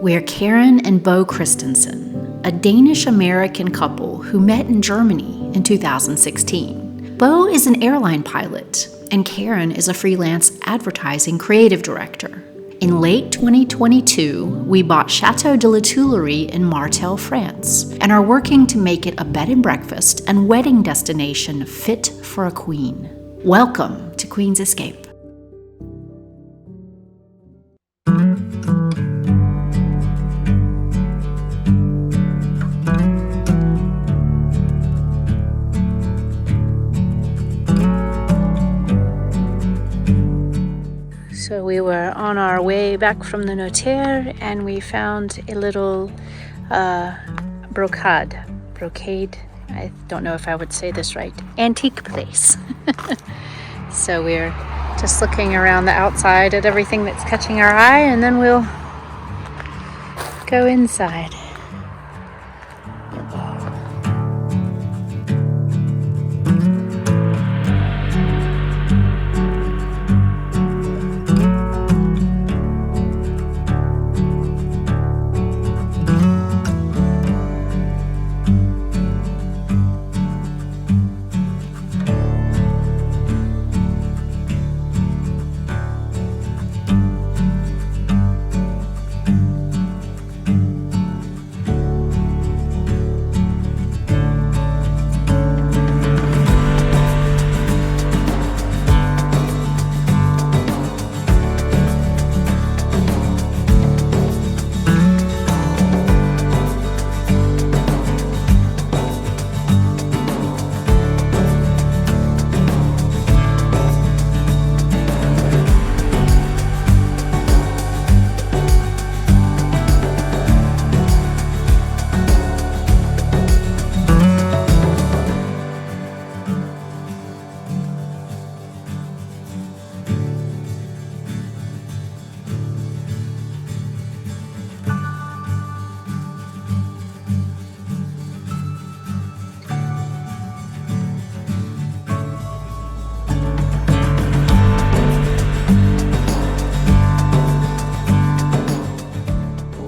We're Karen and Bo Christensen, a Danish-American couple who met in Germany in 2016. Bo is an airline pilot, and Karen is a freelance advertising creative director. In late 2022, we bought Château de La Tuilerie in Martel, France, and are working to make it a bed and breakfast and wedding destination fit for a queen. Welcome to Queen's Escape. So we were on our way back from the notaire and we found a little brocade. I don't know if I would say this right. Antique place. So we're just looking around the outside at everything that's catching our eye, and then we'll go inside.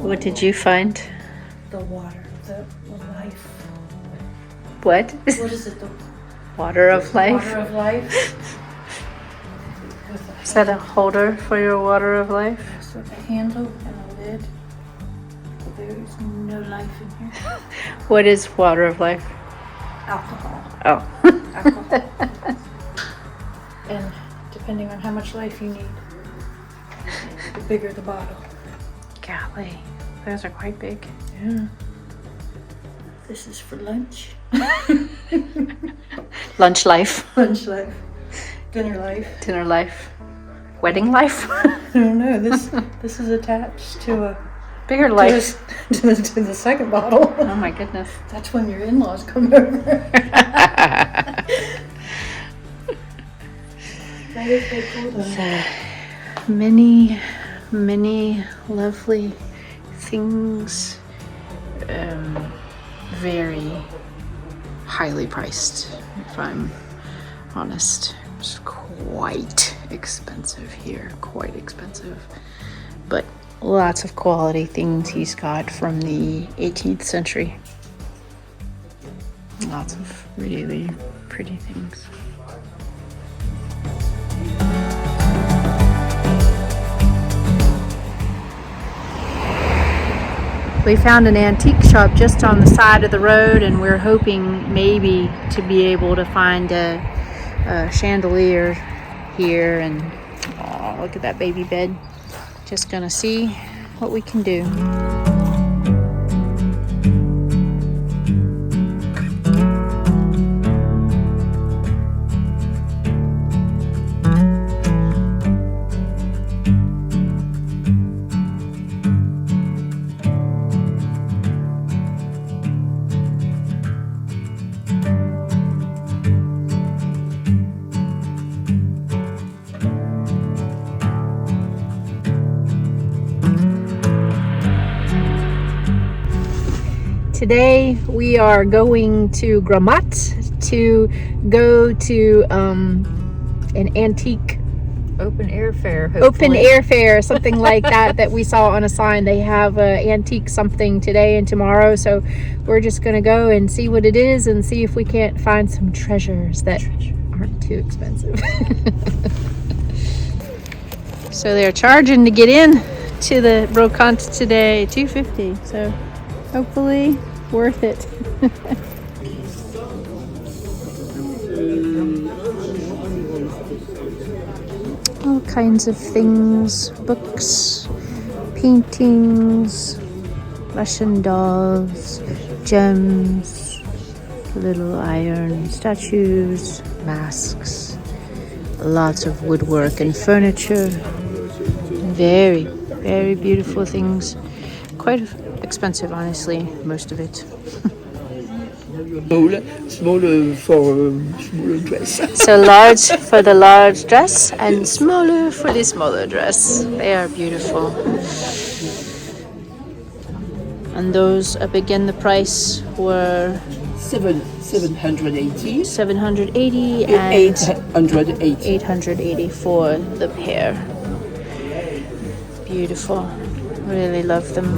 What did you find? The water, the life. What? What is it? The Water of life? water of life. Is that a holder for your water of life? Yes, with a handle and a lid. There's no life in here. What is water of life? Alcohol. Oh. Alcohol. And depending on how much life you need, the bigger the bottle. Golly, those are quite big. Yeah. This is for lunch. Lunch life. Lunch life. Dinner life. Dinner life. Wedding life? I don't know. This is attached to a Bigger life. to the second bottle. Oh my goodness. That's when your in-laws come over. That is so cool though. Many lovely things. Very highly priced, if I'm honest. It's quite expensive here, quite expensive. But lots of quality things he's got from the 18th century. Lots of really pretty things. We found an antique shop just on the side of the road, and we're hoping maybe to be able to find a chandelier here. And oh, look at that baby bed. Just gonna see what we can do. Today we are going to Gramat to go to an antique Open air fair, Open hopefully. air fair, something like that we saw on a sign. They have antique something today and tomorrow, so we're just gonna go and see what it is and see if we can't find some treasures that aren't too expensive. So they're charging to get in to the Brocantes today, $2.50. So hopefully worth it. All kinds of things, books, paintings, Russian dolls, gems, little iron statues, masks, lots of woodwork and furniture. Very, very beautiful things. Quite expensive, honestly, most of it. Small for smaller dress. So large for the large dress and smaller for the smaller dress. They are beautiful. And those up again, the price were 780 $780 and 880. $880 for the pair. Beautiful. Really love them.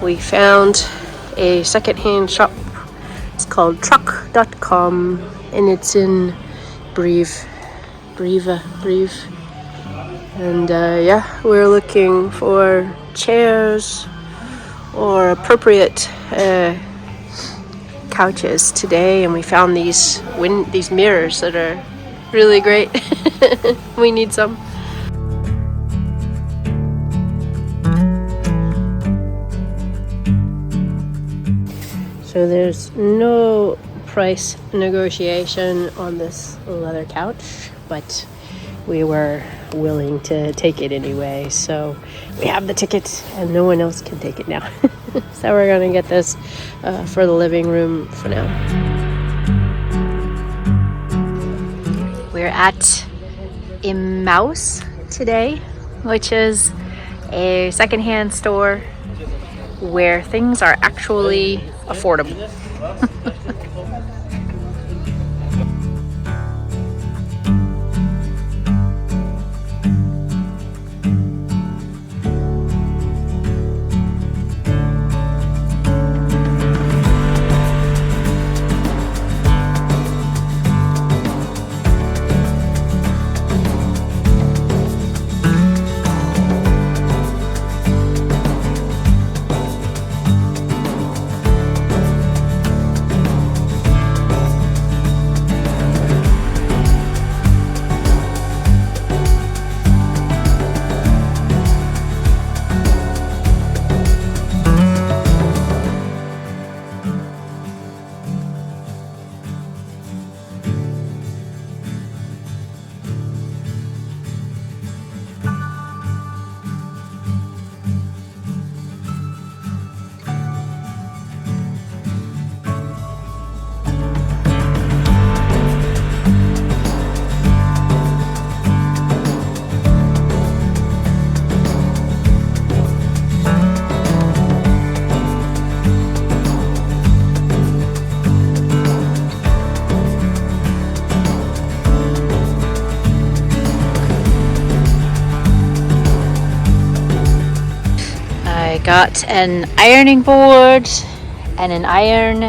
We found a secondhand shop. It's called truck.com and it's in Brive. And yeah, we're looking for chairs or appropriate couches today, and we found these mirrors that are really great. We need some. So there's no price negotiation on this leather couch, but we were willing to take it anyway. So we have the ticket and no one else can take it now. So we're gonna get this for the living room for now. We're at Emmaus today, which is a secondhand store where things are actually affordable. got an ironing board and an iron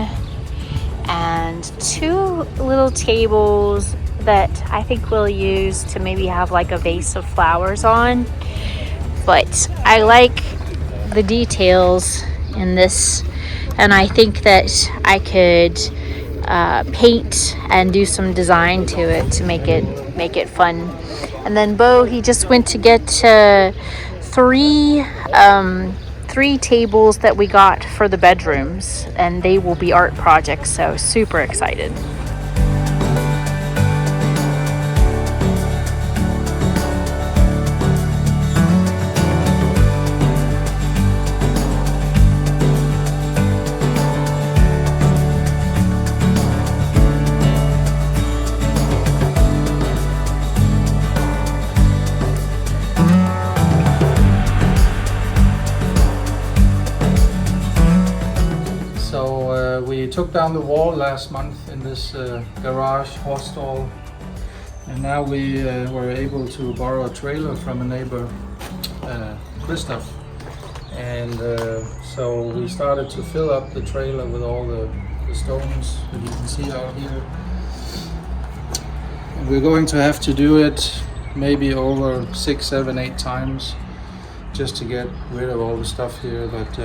and 2 little tables that I think we'll use to maybe have like a vase of flowers on. But I like the details in this, and I think that I could paint and do some design to it to make it fun. And then Bo, he just went to get 3 tables that we got for the bedrooms, and they will be art projects, so super excited. We took down the wall last month in this garage horse stall, and now we were able to borrow a trailer from a neighbor, Christoph, and so we started to fill up the trailer with all the stones that you can see out here, and we're going to have to do it maybe over 6, 7, 8 times just to get rid of all the stuff here, but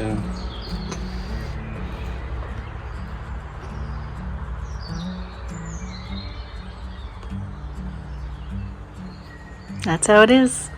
that's how it is.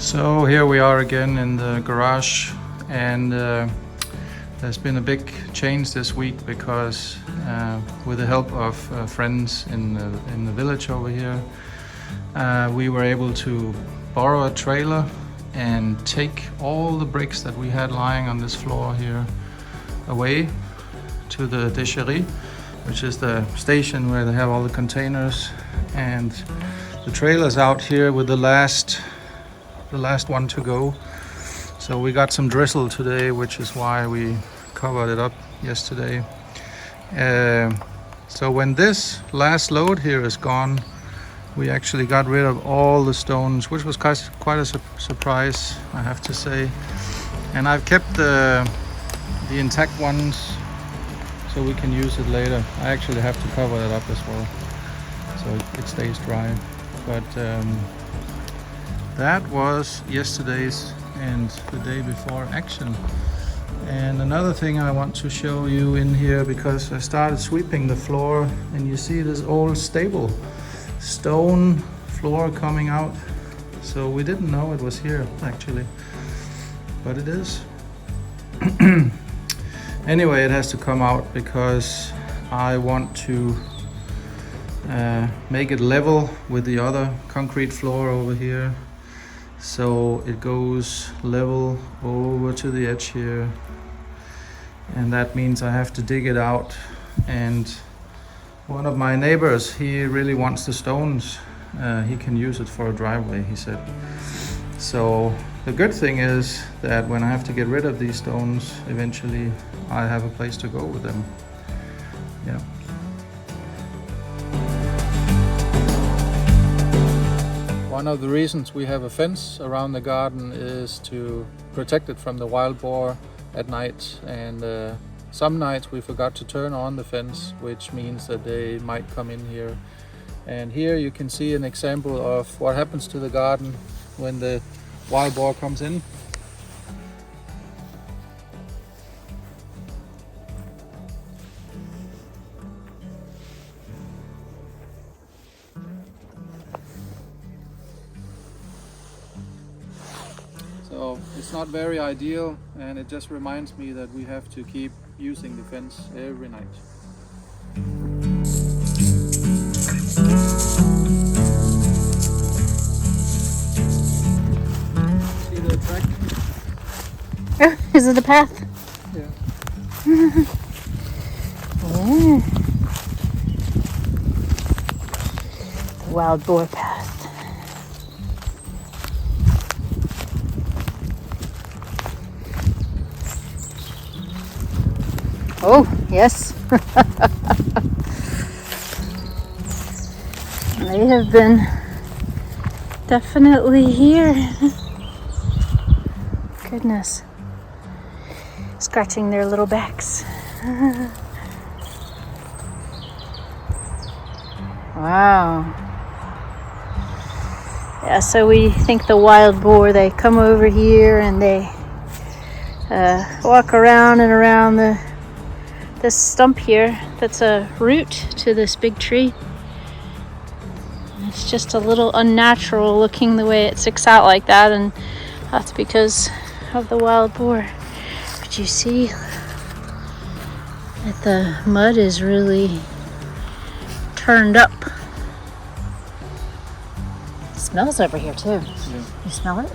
So here we are again in the garage, and there's been a big change this week because with the help of friends in the village over here, we were able to borrow a trailer and take all the bricks that we had lying on this floor here away to the déchetterie, which is the station where they have all the containers, and the trailer's out here with the last one to go. So we got some drizzle today, which is why we covered it up yesterday. So when this last load here is gone, we actually got rid of all the stones, which was quite a surprise, I have to say. And I've kept the intact ones so we can use it later. I actually have to cover it up as well so it stays dry. But that was yesterday's and the day before action. And another thing I want to show you in here, because I started sweeping the floor and you see this old stable stone floor coming out. So we didn't know it was here actually, but it is. Anyway, it has to come out because I want to make it level with the other concrete floor over here. So it goes level over to the edge here, and that means I have to dig it out. And one of my neighbors, he really wants the stones. He can use it for a driveway, he said. So the good thing is that when I have to get rid of these stones, eventually I have a place to go with them. Yeah. One of the reasons we have a fence around the garden is to protect it from the wild boar at night, and some nights we forgot to turn on the fence, which means that they might come in here. And here you can see an example of what happens to the garden when the wild boar comes in. So it's not very ideal, and it just reminds me that we have to keep using the fence every night. See the track? Is it a path? Yeah. Yeah. The wild boar path. Oh, yes. They have been definitely here. Goodness. Scratching their little backs. Wow. Yeah, so we think the wild boar, they come over here and they walk around and around this stump here that's a root to this big tree. It's just a little unnatural looking the way it sticks out like that, and that's because of the wild boar. But you see that the mud is really turned up. It smells over here too. Yeah. You smell it?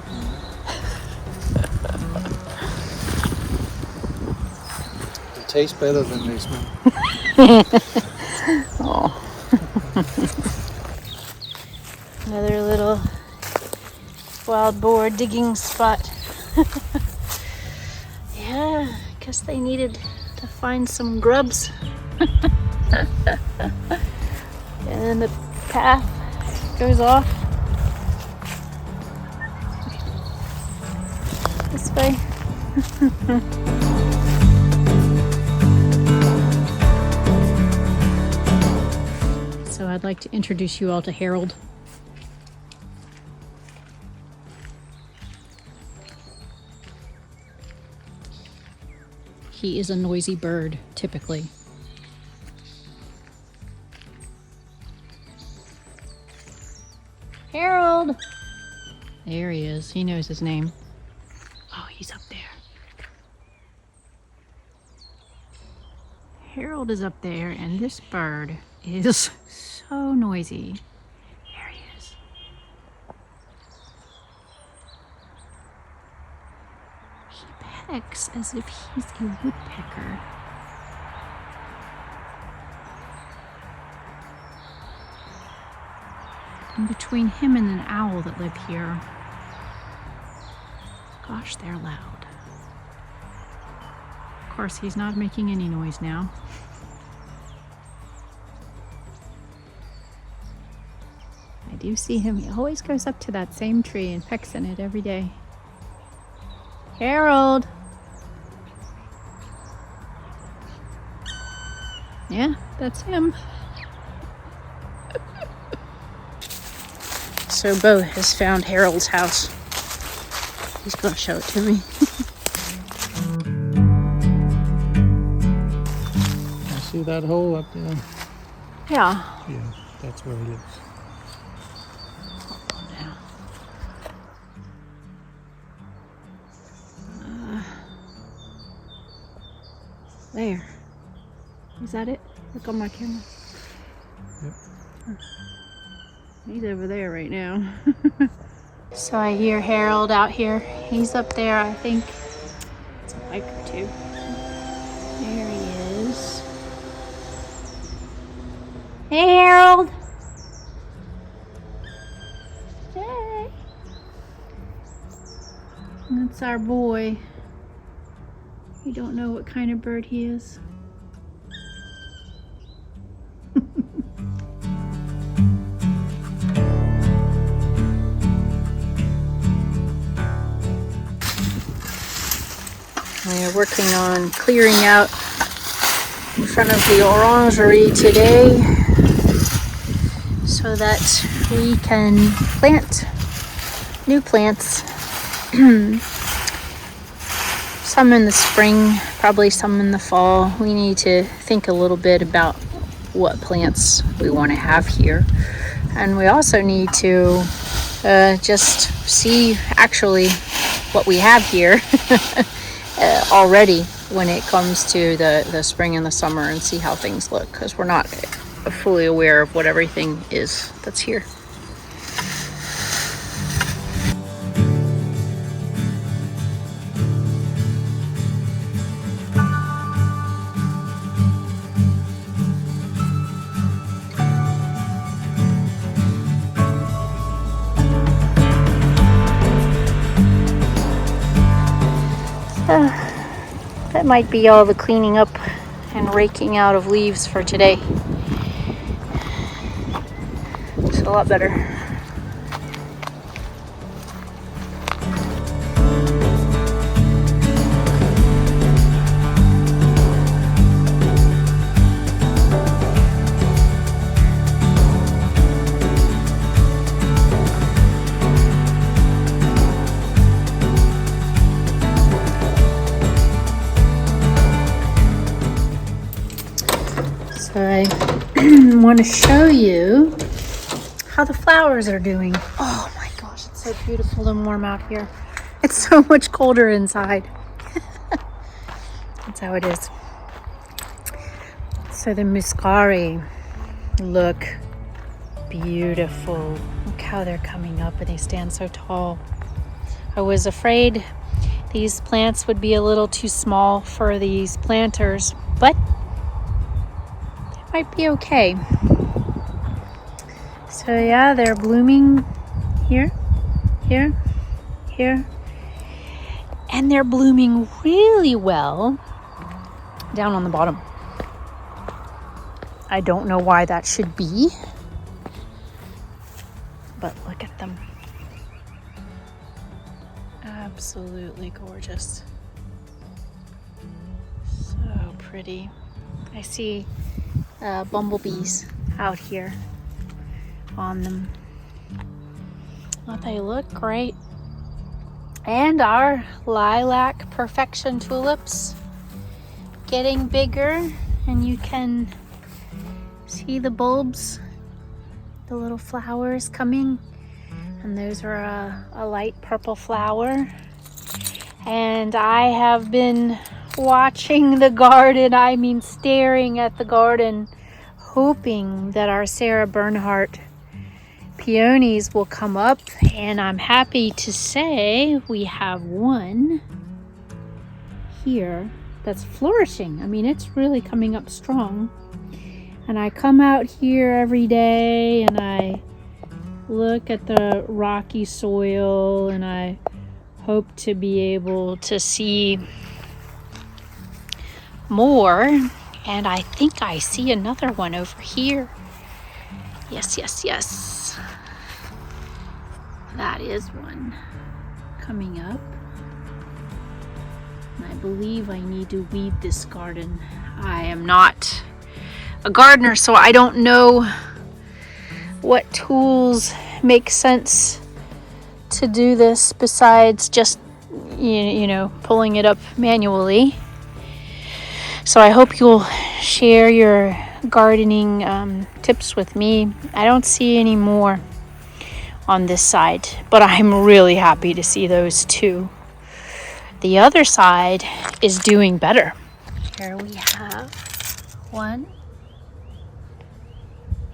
It tastes better than they smell. Oh. Another little wild boar digging spot. Yeah, I guess they needed to find some grubs. And then the path goes off this way. So I'd like to introduce you all to Herald. He is a noisy bird, typically. Herald! There he is. He knows his name. Oh, he's up there. Herald is up there, and this bird is so noisy. There he is. He pecks as if he's a woodpecker. And between him and an owl that live here, gosh, they're loud. Of course, he's not making any noise now. I do see him. He always goes up to that same tree and pecks in it every day. Herald! Yeah, that's him. So Bo has found Harold's house. He's going to show it to me. I see that hole up there. Yeah. Yeah, that's where he lives. Hold on now. There. Is that it? Look on my camera. Yep. He's over there right now. So I hear Herald out here. He's up there, I think. It's a bike or two. There he is. Hey, Herald! Hey! That's our boy. You don't know what kind of bird he is. We're working on clearing out in front of the orangery today so that we can plant new plants. Some in the spring, probably some in the fall. We need to think a little bit about what plants we want to have here. And we also need to just see actually what we have here already when it comes to the spring and the summer, and see how things look, because we're not fully aware of what everything is that's here. That might be all the cleaning up and raking out of leaves for today. It's a lot better. So I want to show you how the flowers are doing. Oh my gosh, it's so beautiful and warm out here. It's so much colder inside. That's how it is. So the muscari look beautiful. Look how they're coming up, and they stand so tall. I was afraid these plants would be a little too small for these planters, but might be okay. So yeah, they're blooming here, here, here, and they're blooming really well down on the bottom. I don't know why that should be, but look at them. Absolutely gorgeous. So pretty. I see bumblebees out here on them. Well, they look great. And our lilac perfection tulips getting bigger, and you can see the bulbs, the little flowers coming, and those are a light purple flower. And I have been watching the garden, I mean staring at the garden, hoping that our Sarah Bernhardt peonies will come up, and I'm happy to say we have one here that's flourishing. I mean, it's really coming up strong. And I come out here every day and I look at the rocky soil, and I hope to be able to see more. And I think I see another one over here. Yes, yes, yes. That is one coming up. And I believe I need to weed this garden. I am not a gardener, so I don't know what tools make sense to do this besides just, you know, pulling it up manually. So I hope you'll share your gardening tips with me. I don't see any more on this side, but I'm really happy to see those two. The other side is doing better. Here we have one,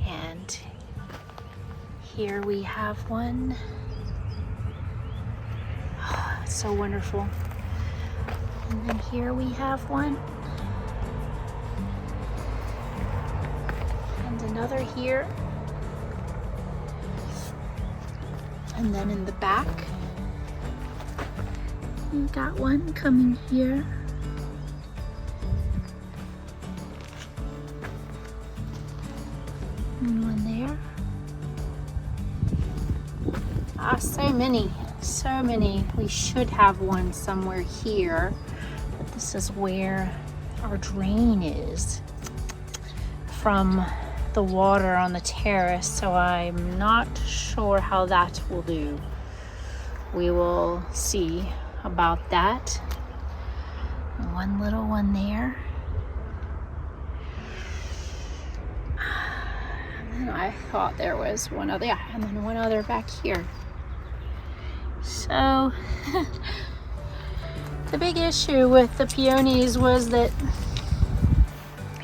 and here we have one. Oh, so wonderful. And then here we have one. And another here. And then in the back, we've got one coming here. And one there. Ah, so many. So many. We should have one somewhere here, but this is where our drain is from the water on the terrace, so I'm not sure how that will do. We will see about that. One little one there. And then I thought there was one other, yeah, and then one other back here. So the big issue with the peonies was that,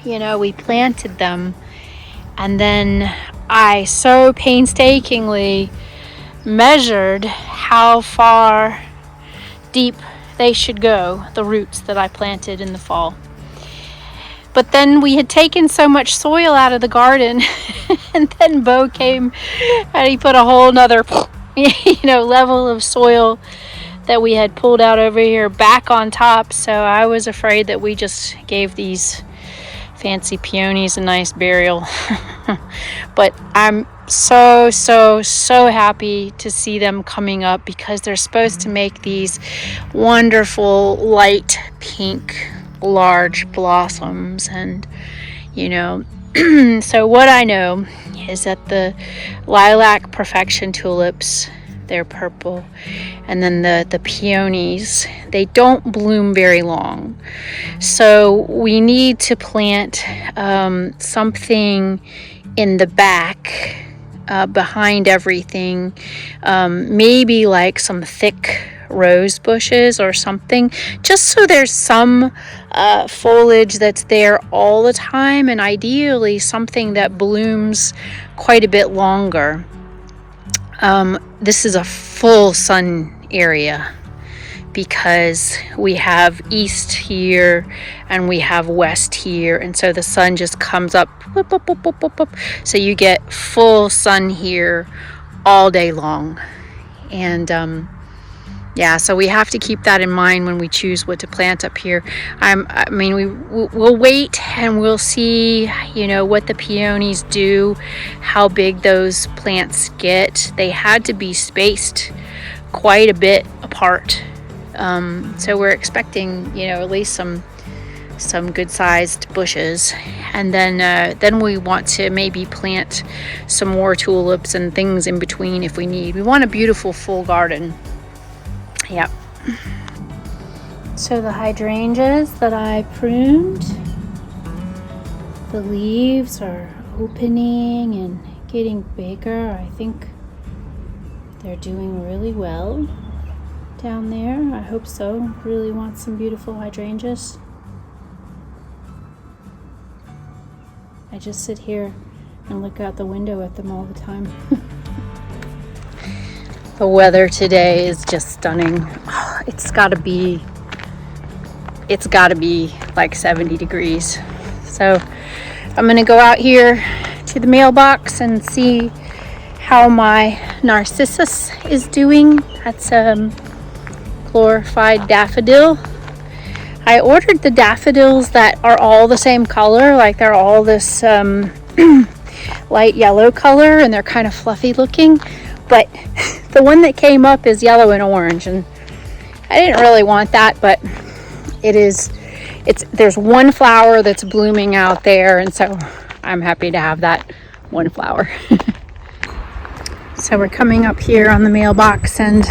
you know, we planted them and then I so painstakingly measured how far deep they should go, the roots that I planted in the fall. But then we had taken so much soil out of the garden and then Bo came and he put a whole nother level of soil that we had pulled out over here back on top. So I was afraid that we just gave these fancy peonies a nice burial. But I'm so happy to see them coming up because they're supposed to make these wonderful light pink large blossoms. And so what I know is that the lilac perfection tulips, they're purple, and then the peonies, they don't bloom very long. So we need to plant something in the back behind everything, maybe like some thick rose bushes or something, just so there's some foliage that's there all the time, and ideally something that blooms quite a bit longer. This is a full sun area because we have east here and we have west here, and so the sun just comes up, whoop, whoop, whoop, whoop, whoop, whoop. So you get full sun here all day long. And so we have to keep that in mind when we choose what to plant up here. We'll wait and we'll see, what the peonies do, how big those plants get. They had to be spaced quite a bit apart. So we're expecting, at least some good-sized bushes. And then we want to maybe plant some more tulips and things in between if we need. We want a beautiful full garden. Yep. So the hydrangeas that I pruned, the leaves are opening and getting bigger. I think they're doing really well down there. I hope so. Really want some beautiful hydrangeas. I just sit here and look out the window at them all the time. The weather today is just stunning. It's gotta be like 70 degrees. So I'm gonna go out here to the mailbox and see how my narcissus is doing. That's glorified daffodil. I ordered the daffodils that are all the same color, like they're all this light yellow color and they're kind of fluffy looking. But the one that came up is yellow and orange, and I didn't really want that, but there's one flower that's blooming out there, and so I'm happy to have that one flower. So we're coming up here on the mailbox, and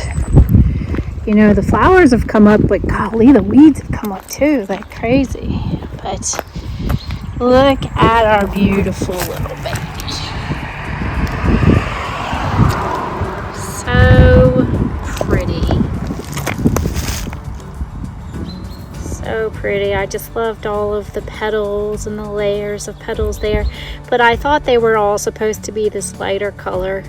the flowers have come up, but golly, the weeds have come up too, like crazy. But look at our beautiful little baby. So pretty. I just loved all of the petals and the layers of petals there, but I thought they were all supposed to be this lighter color,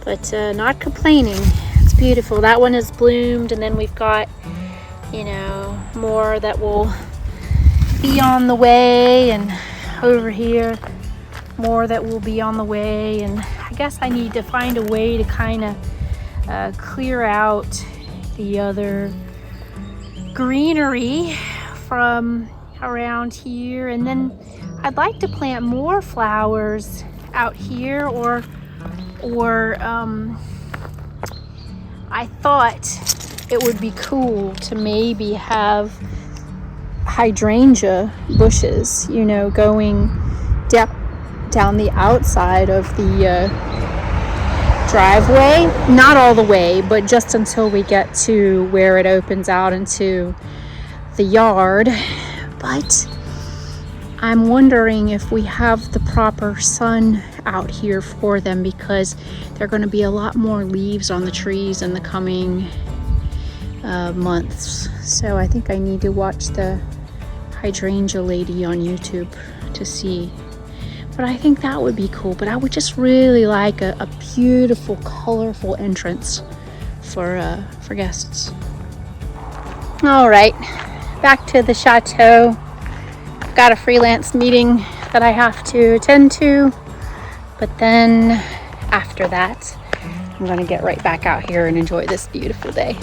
but not complaining. It's beautiful. That one is bloomed, and then we've got more that will be on the way, and over here more that will be on the way. And I guess I need to find a way to kind of clear out the other greenery from around here, and then I'd like to plant more flowers out here, or I thought it would be cool to maybe have hydrangea bushes, going down the outside of the driveway, not all the way, but just until we get to where it opens out into the yard. But I'm wondering if we have the proper sun out here for them because there are going to be a lot more leaves on the trees in the coming months. So I think I need to watch the hydrangea lady on YouTube to see. But I think that would be cool. But I would just really like a beautiful, colorful entrance for guests. All right, back to the chateau. I've got a freelance meeting that I have to attend to, but then after that, I'm gonna get right back out here and enjoy this beautiful day.